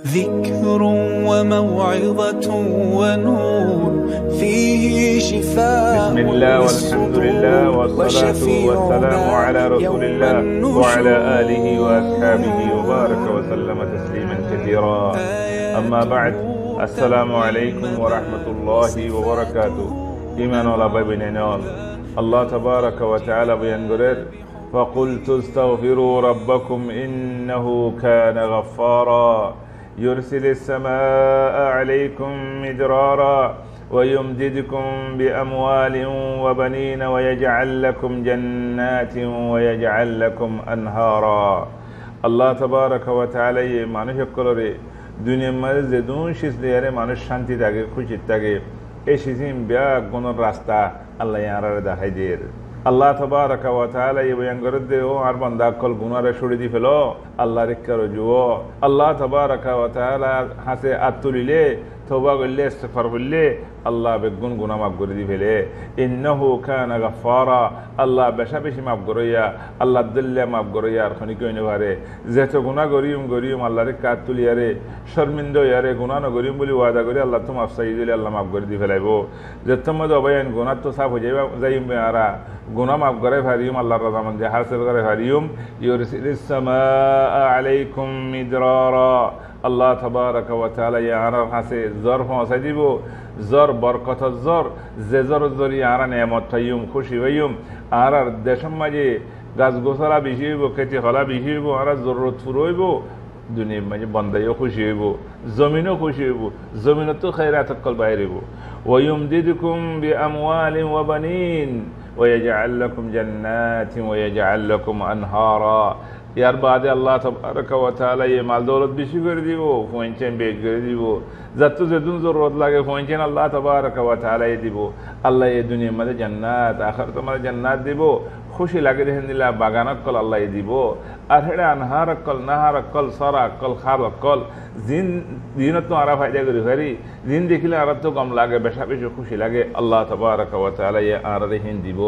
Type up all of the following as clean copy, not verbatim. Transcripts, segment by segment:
ذكر وموعظة ونور فيه شفاء بسم الله والحمد لله والصلاة والسلام على رسول الله وعلى آله وأصحابه وبارك وسلم تسليما كثيرا أما بعد السلام عليكم ورحمة الله وبركاته إيمان ولا بابنين الله تبارك وتعالى بينقرر فقلت استغفروا ربكم إنه كان غفارا يرسل السماء عليكم مدرارا ويمددكم بأموال وبنين ويجعل لكم جنات ويجعل لكم أنهارا الله تبارك وتعالى মানুষ সকলরে দুনিয়ার মাঝে যে দুন শিসলিয়ারে মানুষ শান্তি থাকে খুশি থাকে এই শিসিম বিয়া কোন রাস্তা আল্লাহ ইয়ারারে দেখাই দিয়ে আল্লাহ তবারক ওয়া তাআলা এই বয়ান করে দেও আর বান্দা কল গুনারে ছড়ি দি ফেলো আল্লাহ রেখারো জুও আল্লাহ তবারক ওয়া তাআলা হাসে আতুলিলে তওবা করলে ইস্তিগফার করলে আল্লাহ বেগুন গুনাহ মাফ করে দি ফেলে ইন্নাহু কানা গাফফারা আল্লাহ বেশা বেশি মাফ করিয়া আল্লাহ দিল্লে মাফ করিয়া আর খনি কইনে পারে যেত গুনাহ গরিম আল্লাহ রে কাত তুলিয়ারে শর্মিন্দ ইয়ারে গুনাহ ন গরিম বলি ওয়াদা করি আল্লাহ তো মাফ চাই দিলে আল্লাহ মাফ করে দি ফেলাইবো যেত মদ অবয়ান গুনাহ তো সাফ হয়ে যাইম আরা গুনাহ মাফ করে ফারিম আল্লাহর রাহমান হাসিল করে ফারিম ইউরসিলিস সামাআ আলাইকুম মিদরারা আল্লাহ তবারক ওয়া তাআলা ইয়ারার হাসে জর পৌঁছাই দিব জর বরকত জর যে জর জরি আর নেমত থাইম খুশি হইম আর দেশের মাঝে গাছ গোছালা বেশি হইব খেতি হলা বেশি হইব আর জরুরত পুরো হইব দুনিয়ার মাঝে বন্দাইও খুশি হইব জমিনও খুশি হইব জমিনতো খায়রাত কল বাইরে হইব ওয়ায়ুমদিদুকুম বিআমওয়ালিন ওয়া বানিন ওয়ায়াজআল লাকুম জান্নাতিন ওয়ায়াজআল লাকুম আনহারা ইয়ার বাদে আল্লাহ তাবারক ওয়া তাআলা এই মাল দৌলত বেশি করে দিব পৌঁছেন বেগ করে দিব যত যেদিন জরুরত লাগে পৌঁছেন আল্লাহ তাবারক ওয়া তাআলা দিব আল্লাহ এই দুনিয়ার মধ্যে জান্নাত আখিরাতের মধ্যে জান্নাত দিব খুশি লাগে দেখেন দিলা বাগানক কল আল্লাহ দিব আর হেডা আনহার কল নাহার কল সরা কল খার কল জিন দিনত তো আরা ফায়দা করি ফারি দিন দেখিলে আর তো কম লাগে বেশা বেশি খুশি লাগে আল্লাহ তাবারক ওয়া তাআলা এই আর রেহিন দিব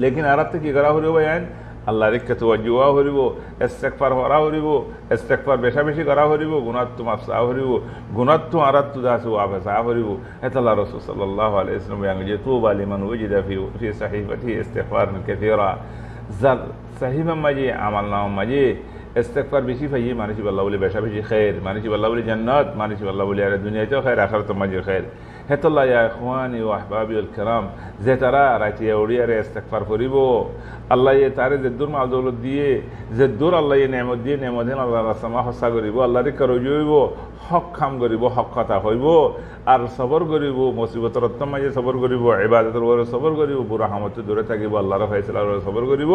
লেকিন আর তো কি করা হলো ভাইয়ান আল্লাহ রেখে তো জুয়া হরিব ইস্তেগফার করা হরিব ইস্তেগফার বেশা বেশি করা হরিব গুনাহ তো মাফ সা হরিব গুনাহ তো আরাত তো দাসু আফসা হরিব এতাল্লাহ রাসূল সাল্লাল্লাহু আলাইহি ওয়াসাল্লাম বয়ান যে তুবা লিমান ওয়াজিদা ফি সাহিফাতি ইস্তিগফার কাসীরা জাল সাহিফা মাজি আমাল নাম মাজি ইস্তেগফার বেশি ফাইয়ে মানুষ আল্লাহ বলে বেশা বেশি খায়ের মানুষ আল্লাহ বলে জান্নাত মানুষ আল্লাহ বলে আর দুনিয়াতেও খায়ের আখিরাতেও মাজি খায়ের হেতাল্লাহ ইয়া ইখওয়ানি ওয়া আহবাবিল কিরাম যে তারা রাতিয়া ওড়িয়ারে ইস্তেগফার করিব আল্লাহ তারে যে দূর মাল দৌলত দিয়ে যে দূর আল্লাহ নেমত দিয়ে নেমদিন আল্লাহ রাসমা হসা করিব আল্লাহ রে করজ হইব হক কাম করিব হক কথা হইব আর সবর করিব মুসিবতর মাঝে সবর করিব ইবাদতের উপরে সবর করিব বুড়া হামতে দূরে থাকিব আল্লাহর ফয়সালার উপরে সবর করিব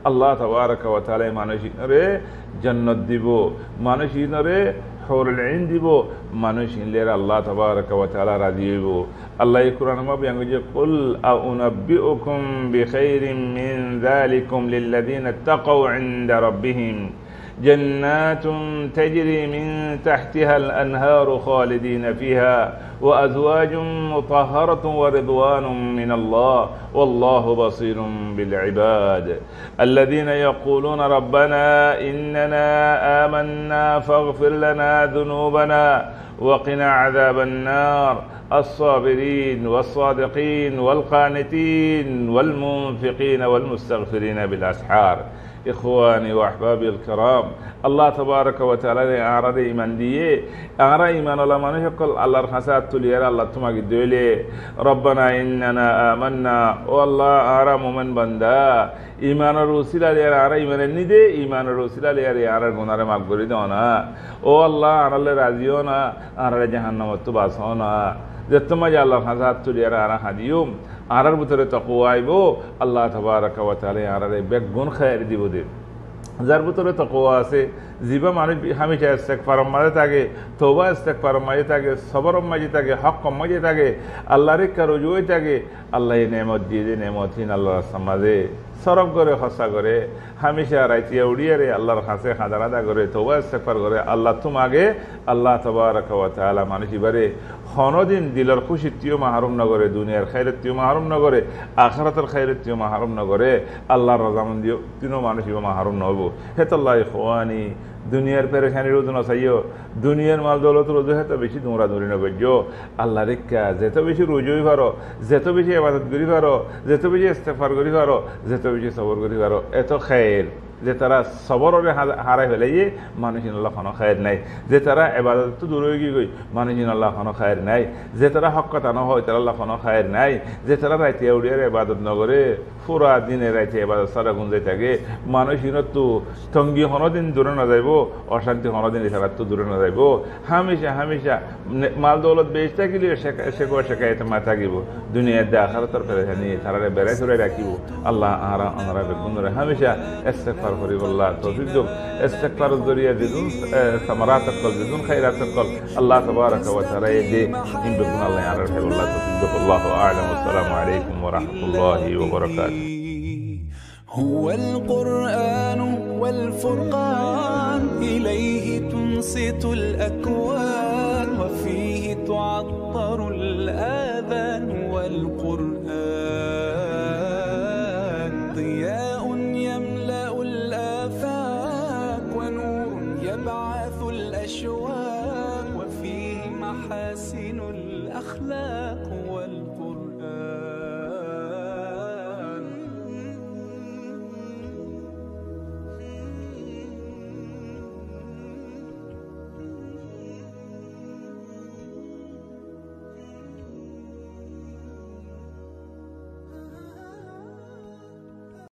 আল্লাহ তাবারক ওয়া তাআলা মানুষরে জান্নাত দিব মানুষরে হৌরুল আইন দিব মানুষ ইনলের আল্লাহ তাবারক ওয়া তাআলা রাজি হইব আল্লাহ কুরআন মা বয়ান যে কুল আউনাব্বিউকুম বিখাইরিম মিন যালিকুম লিল্লাযিনা তাকাউ ইনদা রাব্বিহিম جنات تجري من تحتها الأنهار خالدين فيها وأزواج مطهرة ورضوان من الله والله بصير بالعباد الذين يقولون ربنا إننا آمنا فاغفر لنا ذنوبنا وقنا عذاب النار الصابرين والصادقين والقانتين والمنفقين والمستغفرين بالأسحار إخواني وأحبابي الكرام الله تبارك وتعالى أعرض إيمان ديه أعرى إيمان الله من يقول الله الخسات تلير الله تماك الدولي ربنا إننا آمنا والله أعرى مؤمن بندا إيمان الرسول لير أعرى إيمان الندي إيمان الرسول لير أعرى غنار مغفور دونا والله أعرى راضيونا أعرى جهنم تباسونا جتما جاء الله الخسات تلير أعرى هديوم আরার ভিতরে তাকওয়া আইব আল্লাহ তাবারক ওয়া তাআলা আরারে বেগুন খায়ের দিব দে যার ভিতরে তাকওয়া আছে জিবা মানুষ হামেশা ইস্তেগফার মাঝে থাকে তওবা ইস্তেগফার মাঝে থাকে সবর মাঝে থাকে হক মাঝে থাকে আল্লাহর রজুই থাকে আল্লাহ নেমত দিয়ে নেমতহীন আল্লাহর সমাজে সরব করে হসা করে হামেশা রাইতিয়া উড়িয়ারে আল্লাহর কাছে হাজার আদা করে তওবা ইস্তেগফার করে আল্লাহ তোমাকে আল্লাহ তাবারক ওয়া তাআলা মানুষ ইবারে হনদিন দিলর খুশিতিও মাহরুম নগরে দুনিয়ার খায়রাতিও মাহরুম নগরে আখিরাতের খায়রাতিও মাহরুম নগরে আল্লাহর রাজামন্দিও তিনো মানুষ ইবা মাহরুম নব হেতাল্লাহ ইখওয়ানি দুনিয়ার পেরেশানির রোজ নসাইও দুনিয়ার মাল দৌলত রোজ হেত বেশি দৌড়া দৌড়ি নগর্য আল্লাহ রেখা যেত বেশি রোজই পারো যেত বেশি ইবাদত করি পারো যেত বেশি ইস্তেগফার করি পারো যেত বেশি সবর করি পারো এত খায়ের যে তারা সবরে হারাই ফেলাইয়ে মানুষিন আল্লাহ কোনো খায়ের নাই যে তারা এবাদত তো দূর হয়ে গিয়ে মানুষিন আল্লাহ কোনো খায়ের নাই যে তারা হক কথা ন হয় তারা আল্লাহ কোনো খায়ের নাই যে তারা রাইতে উড়িয়ার এবাদত নগরে পুরা দিনে রাইতে এবাদত সারা গুঞ্জাই থাকে মানুষিনত তো তঙ্গি হনদিন দূরে না যাইব অশান্তি হনদিন এছাড়া তো দূরে না যাইব হামেশা হামেশা মাল দৌলত বেশ থাকিলে শেখাইতে মা থাকিব দুনিয়ার দে আখারাতর পেরেশানি তারা বেড়াই চড়াই রাখিব আল্লাহ আনারা বেগুনরে হামেশা ইস্তেগফার করিব আল্লাহ তৌফিক দাও ইস্তেগফারের জরিয়া দিদুন সামারাত কল দিদুন খায়রাত কল আল্লাহ তাবারাক ওয়া তাআলা দে ইন বেগুন আল্লাহ আনারা আল্লাহ তৌফিক দাও আল্লাহু আ'লাম আসসালামু আলাইকুম ওয়া রাহমাতুল্লাহি ওয়া বারাকাতুহু هو القرآن والفرقان إليه تنصت الأكوان وفيه تعطر الآذان والقرآن ضياء يملأ الآفاق ونور يبعث الأشواق وفيه محاسن الأخلاق والقرآن